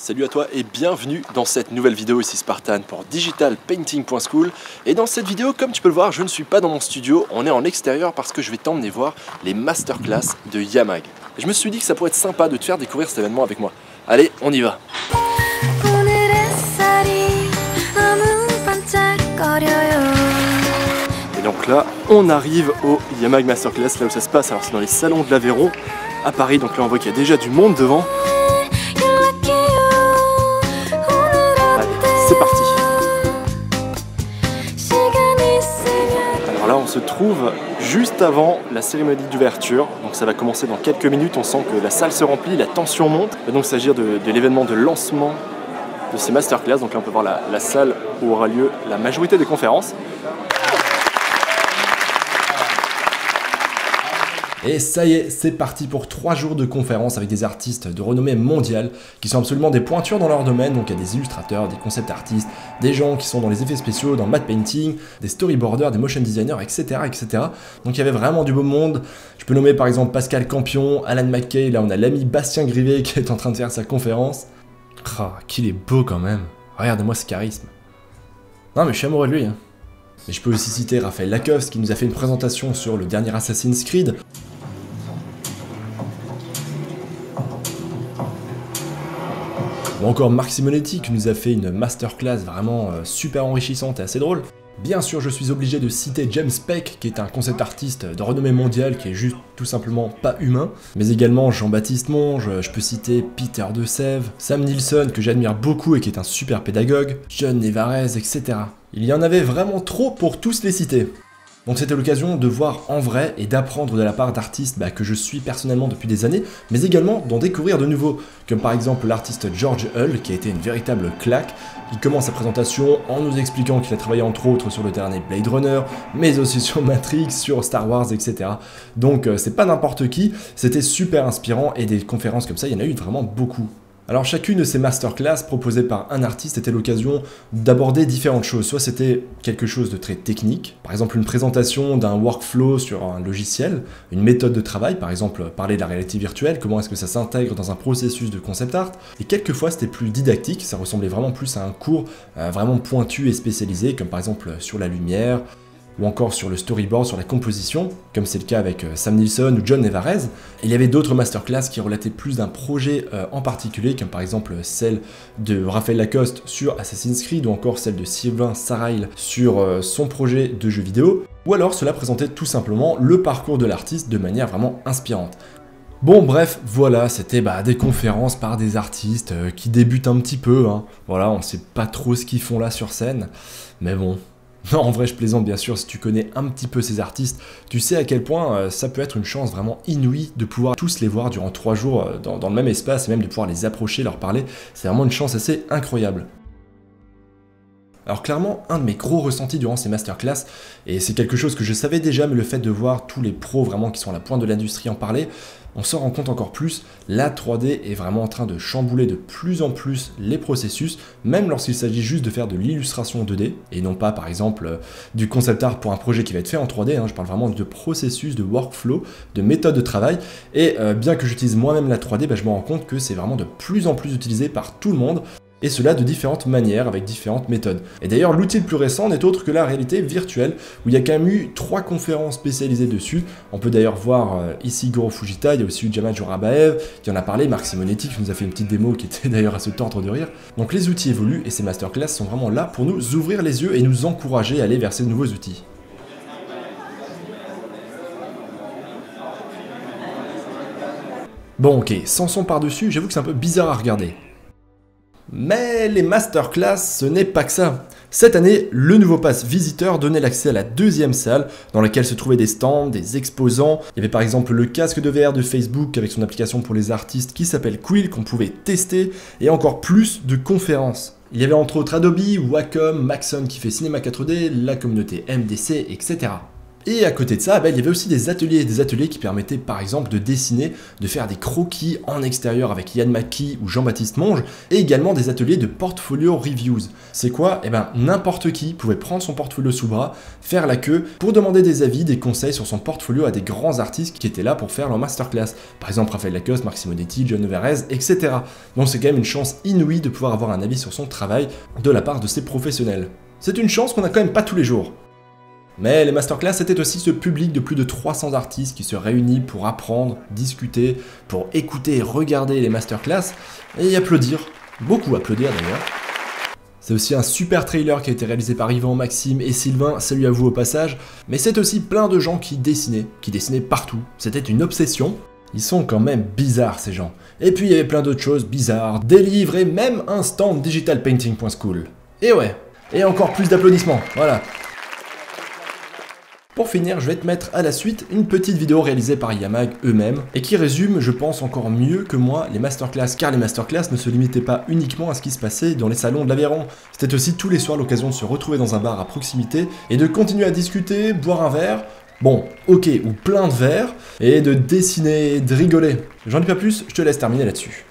Salut à toi et bienvenue dans cette nouvelle vidéo ici Spartan pour digitalpainting.school. Et dans cette vidéo, comme tu peux le voir, je ne suis pas dans mon studio, on est en extérieur parce que je vais t'emmener voir les masterclass de Yamag. Et je me suis dit que ça pourrait être sympa de te faire découvrir cet événement avec moi. Allez, on y va! Et donc là, on arrive au Yamag Masterclass, là où ça se passe. Alors c'est dans les salons de l'Aveyron à Paris, donc là on voit qu'il y a déjà du monde devant. C'est parti. Alors là on se trouve juste avant la cérémonie d'ouverture, donc ça va commencer dans quelques minutes, on sent que la salle se remplit, la tension monte. Il va donc s'agir de l'événement de lancement de ces masterclass, donc là on peut voir la salle où aura lieu la majorité des conférences. Et ça y est, c'est parti pour 3 jours de conférences avec des artistes de renommée mondiale qui sont absolument des pointures dans leur domaine. Donc il y a des illustrateurs, des concept artistes, des gens qui sont dans les effets spéciaux, dans le matte painting, des storyboarders, des motion designers, etc., etc. Donc il y avait vraiment du beau monde. Je peux nommer par exemple Pascal Campion, Alan McKay, là on a l'ami Bastien Grivet qui est en train de faire sa conférence. Ah, qu'il est beau quand même. Regardez-moi ce charisme. Non mais je suis amoureux de lui. Hein. Mais je peux aussi citer Raphaël Lacoste qui nous a fait une présentation sur le dernier Assassin's Creed. Ou encore Marc Simonetti qui nous a fait une masterclass vraiment super enrichissante et assez drôle. Bien sûr, je suis obligé de citer James Peck, qui est un concept artiste de renommée mondiale, qui est juste tout simplement pas humain. Mais également Jean-Baptiste Monge, je peux citer Peter De Sève, Sam Nilsson, que j'admire beaucoup et qui est un super pédagogue, John Nevarez, etc. Il y en avait vraiment trop pour tous les citer. Donc c'était l'occasion de voir en vrai et d'apprendre de la part d'artistes que je suis personnellement depuis des années, mais également d'en découvrir de nouveaux, comme par exemple l'artiste George Hull, qui a été une véritable claque. Il commence sa présentation en nous expliquant qu'il a travaillé entre autres sur le dernier Blade Runner, mais aussi sur Matrix, sur Star Wars, etc. Donc c'est pas n'importe qui, c'était super inspirant et des conférences comme ça, il y en a eu vraiment beaucoup. Alors chacune de ces masterclass proposées par un artiste était l'occasion d'aborder différentes choses. Soit c'était quelque chose de très technique, par exemple une présentation d'un workflow sur un logiciel, une méthode de travail, par exemple parler de la réalité virtuelle, comment est-ce que ça s'intègre dans un processus de concept art. Et quelquefois c'était plus didactique, ça ressemblait vraiment plus à un cours vraiment pointu et spécialisé, comme par exemple sur la lumière, ou encore sur le storyboard, sur la composition, comme c'est le cas avec Sam Nilsson ou John Nevarez. Et il y avait d'autres masterclass qui relataient plus d'un projet en particulier, comme par exemple celle de Raphaël Lacoste sur Assassin's Creed, ou encore celle de Sylvain Sarail sur son projet de jeu vidéo, ou alors cela présentait tout simplement le parcours de l'artiste de manière vraiment inspirante. Bon bref, voilà, c'était des conférences par des artistes qui débutent un petit peu, hein. Voilà, on sait pas trop ce qu'ils font là sur scène, mais bon... Non, en vrai, je plaisante bien sûr, si tu connais un petit peu ces artistes, tu sais à quel point ça peut être une chance vraiment inouïe de pouvoir tous les voir durant 3 jours dans le même espace et même de pouvoir les approcher, leur parler. C'est vraiment une chance assez incroyable. Alors clairement, un de mes gros ressentis durant ces masterclass, et c'est quelque chose que je savais déjà, mais le fait de voir tous les pros vraiment qui sont à la pointe de l'industrie en parler, on s'en rend compte encore plus, la 3D est vraiment en train de chambouler de plus en plus les processus, même lorsqu'il s'agit juste de faire de l'illustration 2D, et non pas par exemple du concept art pour un projet qui va être fait en 3D, hein, je parle vraiment de processus, de workflow, de méthode de travail, et bien que j'utilise moi-même la 3D, je me rends compte que c'est vraiment de plus en plus utilisé par tout le monde, et cela de différentes manières, avec différentes méthodes. Et d'ailleurs, l'outil le plus récent n'est autre que la réalité virtuelle, où il y a quand même eu 3 conférences spécialisées dessus. On peut d'ailleurs voir ici Goro Fujita, il y a aussi eu Jamal Jorabaev, qui en a parlé, Marc Simonetti, qui nous a fait une petite démo qui était d'ailleurs à se tordre de rire. Donc les outils évoluent, et ces masterclass sont vraiment là pour nous ouvrir les yeux et nous encourager à aller vers ces nouveaux outils. Bon ok, sans son par-dessus, j'avoue que c'est un peu bizarre à regarder. Mais les masterclass, ce n'est pas que ça. Cette année, le nouveau pass visiteur donnait l'accès à la 2e salle dans laquelle se trouvaient des stands, des exposants. Il y avait par exemple le casque de VR de Facebook avec son application pour les artistes qui s'appelle Quill qu'on pouvait tester et encore plus de conférences. Il y avait entre autres Adobe, Wacom, Maxon qui fait Cinema 4D, la communauté MDC, etc. Et à côté de ça, il y avait aussi des ateliers qui permettaient par exemple de dessiner, de faire des croquis en extérieur avec Yann Mackie ou Jean-Baptiste Monge, et également des ateliers de portfolio reviews. C'est quoi? N'importe qui pouvait prendre son portfolio sous le bras, faire la queue pour demander des avis, des conseils sur son portfolio à des grands artistes qui étaient là pour faire leur masterclass. Par exemple Raphaël Lacoste, Marc Simonetti, John Verrez, etc. Donc c'est quand même une chance inouïe de pouvoir avoir un avis sur son travail de la part de ces professionnels. C'est une chance qu'on n'a quand même pas tous les jours. Mais les masterclass, c'était aussi ce public de plus de 300 artistes qui se réunit pour apprendre, discuter, pour écouter et regarder les masterclass et applaudir. Beaucoup applaudir d'ailleurs. C'est aussi un super trailer qui a été réalisé par Yvan, Maxime et Sylvain, salut à vous au passage. Mais c'est aussi plein de gens qui dessinaient partout. C'était une obsession. Ils sont quand même bizarres ces gens. Et puis il y avait plein d'autres choses bizarres, des livres et même un stand digitalpainting.school. Et ouais, et encore plus d'applaudissements, voilà. Pour finir, je vais te mettre à la suite une petite vidéo réalisée par Yamag eux-mêmes et qui résume, je pense, encore mieux que moi les masterclass, car les masterclass ne se limitaient pas uniquement à ce qui se passait dans les salons de l'Aveyron. C'était aussi tous les soirs l'occasion de se retrouver dans un bar à proximité et de continuer à discuter, boire un verre, bon, ok, ou plein de verres, et de dessiner, de rigoler. J'en dis pas plus, je te laisse terminer là-dessus.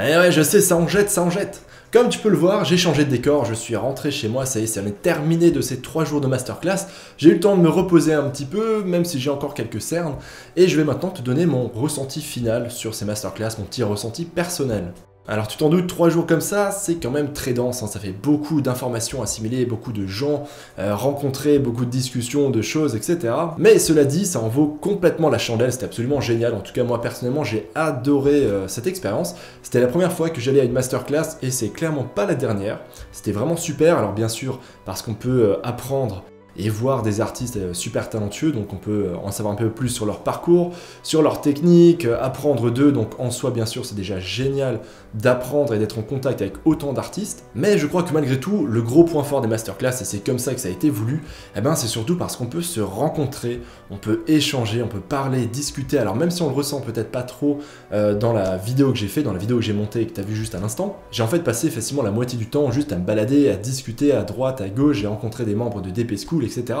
Eh ouais, je sais, ça en jette, ça en jette. Comme tu peux le voir, j'ai changé de décor, je suis rentré chez moi, ça y est, ça m'est terminé de ces 3 jours de masterclass. J'ai eu le temps de me reposer un petit peu, même si j'ai encore quelques cernes, et je vais maintenant te donner mon ressenti final sur ces masterclass, mon petit ressenti personnel. Alors tu t'en doutes, 3 jours comme ça, c'est quand même très dense, hein, ça fait beaucoup d'informations assimilées, beaucoup de gens rencontrés, beaucoup de discussions, de choses, etc. Mais cela dit, ça en vaut complètement la chandelle, c'était absolument génial, en tout cas moi personnellement j'ai adoré cette expérience. C'était la première fois que j'allais à une masterclass et c'est clairement pas la dernière, c'était vraiment super, alors bien sûr parce qu'on peut apprendre et voir des artistes super talentueux, donc on peut en savoir un peu plus sur leur parcours, sur leur technique, apprendre d'eux, donc en soi bien sûr c'est déjà génial d'apprendre et d'être en contact avec autant d'artistes, mais je crois que malgré tout, le gros point fort des masterclass, et c'est comme ça que ça a été voulu, c'est surtout parce qu'on peut se rencontrer, on peut échanger, on peut parler, discuter, alors même si on le ressent peut-être pas trop dans la vidéo que j'ai fait, dans la vidéo que j'ai montée et que tu as vu juste à l'instant, j'ai en fait passé facilement la moitié du temps juste à me balader, à discuter à droite, à gauche, j'ai rencontré des membres de DP School, etc.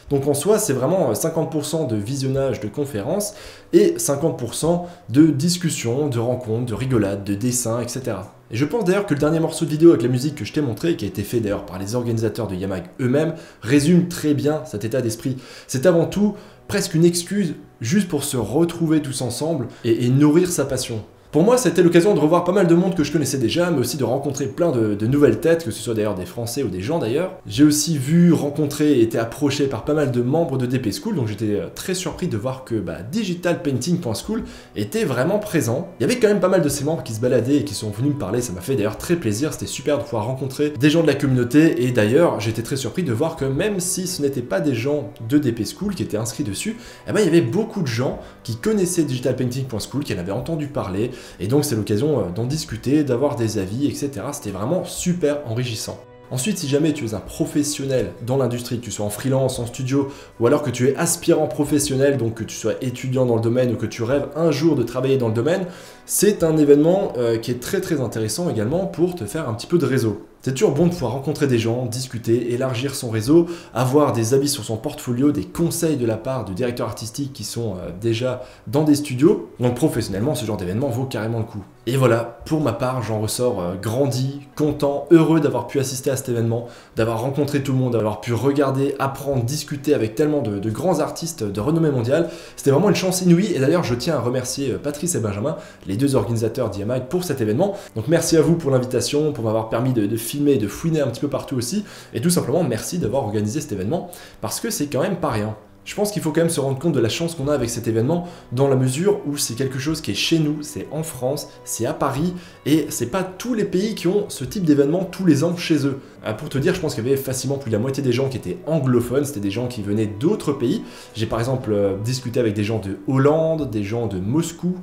Donc en soi, c'est vraiment 50% de visionnage de conférences et 50% de discussion, de rencontres, de rigolades, de dessins, etc. Et je pense d'ailleurs que le dernier morceau de vidéo avec la musique que je t'ai montré, qui a été fait d'ailleurs par les organisateurs de Yamag eux-mêmes, résume très bien cet état d'esprit. C'est avant tout presque une excuse juste pour se retrouver tous ensemble et nourrir sa passion. Pour moi, c'était l'occasion de revoir pas mal de monde que je connaissais déjà, mais aussi de rencontrer plein de nouvelles têtes, que ce soit d'ailleurs des Français ou des gens d'ailleurs. J'ai aussi vu, rencontré et été approché par pas mal de membres de DP School, donc j'étais très surpris de voir que digitalpainting.school était vraiment présent. Il y avait quand même pas mal de ces membres qui se baladaient et qui sont venus me parler, ça m'a fait d'ailleurs très plaisir, c'était super de pouvoir rencontrer des gens de la communauté, et d'ailleurs j'étais très surpris de voir que même si ce n'étaient pas des gens de DP School qui étaient inscrits dessus, il y avait beaucoup de gens qui connaissaient digitalpainting.school, qui en avaient entendu parler. Et donc c'est l'occasion d'en discuter, d'avoir des avis, etc. C'était vraiment super enrichissant. Ensuite, si jamais tu es un professionnel dans l'industrie, que tu sois en freelance, en studio, ou alors que tu es aspirant professionnel, donc que tu sois étudiant dans le domaine ou que tu rêves un jour de travailler dans le domaine, c'est un événement qui est très intéressant également pour te faire un petit peu de réseau. C'est toujours bon de pouvoir rencontrer des gens, discuter, élargir son réseau, avoir des avis sur son portfolio, des conseils de la part de directeurs artistiques qui sont déjà dans des studios. Donc professionnellement, ce genre d'événement vaut carrément le coup. Et voilà, pour ma part, j'en ressors grandi, content, heureux d'avoir pu assister à cet événement, d'avoir rencontré tout le monde, d'avoir pu regarder, apprendre, discuter avec tellement de grands artistes de renommée mondiale. C'était vraiment une chance inouïe, et d'ailleurs je tiens à remercier Patrice et Benjamin, les deux organisateurs d'EMI, pour cet événement. Donc merci à vous pour l'invitation, pour m'avoir permis de filmer et de fouiner un petit peu partout aussi, et tout simplement merci d'avoir organisé cet événement, parce que c'est quand même pas rien. Je pense qu'il faut quand même se rendre compte de la chance qu'on a avec cet événement, dans la mesure où c'est quelque chose qui est chez nous, c'est en France, c'est à Paris, et c'est pas tous les pays qui ont ce type d'événement tous les ans chez eux. Pour te dire, je pense qu'il y avait facilement plus de la moitié des gens qui étaient anglophones, c'était des gens qui venaient d'autres pays. J'ai par exemple discuté avec des gens de Hollande, des gens de Moscou,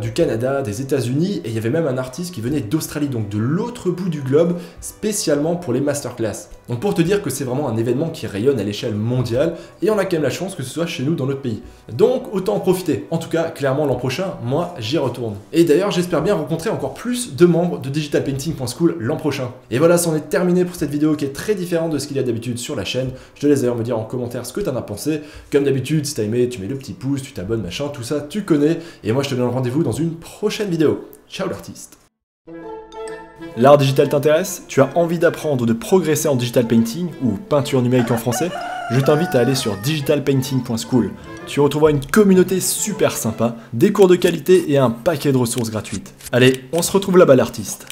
du Canada, des États-Unis, et il y avait même un artiste qui venait d'Australie, donc de l'autre bout du globe, spécialement pour les masterclass. Donc pour te dire que c'est vraiment un événement qui rayonne à l'échelle mondiale, et on a quand même la chance que ce soit chez nous dans notre pays. Donc autant en profiter. En tout cas, clairement l'an prochain, moi j'y retourne. Et d'ailleurs, j'espère bien rencontrer encore plus de membres de digitalpainting.school l'an prochain. Et voilà, c'en est terminé pour cette vidéo qui est très différente de ce qu'il y a d'habitude sur la chaîne. Je te laisse d'ailleurs me dire en commentaire ce que t'en as pensé. Comme d'habitude, si t'as aimé, tu mets le petit pouce, tu t'abonnes, machin, tout ça, tu connais. Et moi je te donne rendez-vous dans une prochaine vidéo. Ciao l'artiste. L'art digital t'intéresse? Tu as envie d'apprendre ou de progresser en digital painting ou peinture numérique en français? Je t'invite à aller sur digitalpainting.school. Tu retrouveras une communauté super sympa, des cours de qualité et un paquet de ressources gratuites. Allez, on se retrouve là-bas l'artiste.